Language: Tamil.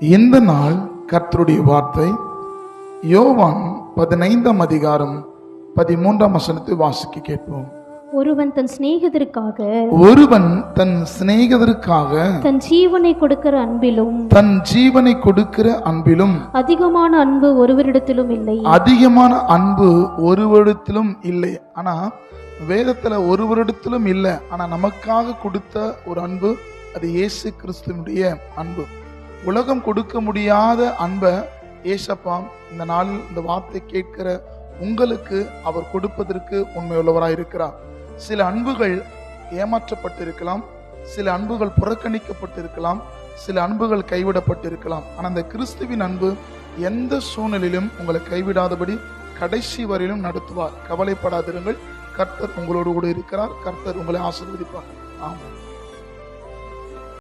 இந்த நாள் கர்த்தருடைய வார்த்தை யோவான் 15ஆம் அதிகாரம் 13ஆம் வசனத்தை வாசிக்க கேட்போம். ஒருவன் தன் சிநேகிதருக்காக தன் ஜீவனை கொடுக்கிற அன்பிலும் அதிகமான அன்பு ஒருவரிடத்திலும் இல்லை. ஆனா வேதத்துல ஒருவரிடத்திலும் இல்லை. ஆனா நமக்காக கொடுத்த ஒரு அன்பு, அது இயேசு கிறிஸ்துவினுடைய அன்பு. உலகம் கொடுக்க முடியாத அன்பை ஏசப்பா இந்த நாளில் இந்த வார்த்தை கேட்கிற உங்களுக்கு அவர் கொடுப்பதற்கு உண்மையுள்ளவராய் இருக்கிறார். சில அன்புகள் ஏமாற்றப்பட்டிருக்கலாம், சில அன்புகள் புறக்கணிக்கப்பட்டிருக்கலாம், சில அன்புகள் கைவிடப்பட்டிருக்கலாம். ஆனால் அந்த கிறிஸ்துவின் அன்பு எந்த சூழ்நிலையிலும் உங்களை கைவிடாதபடி கடைசி வரையிலும் நடத்துவார். கவலைப்படாதிருங்கள், கர்த்தர் உங்களோடு கூட இருக்கிறார். கர்த்தர் உங்களை ஆசீர்வதிப்பார். ஆமாம்.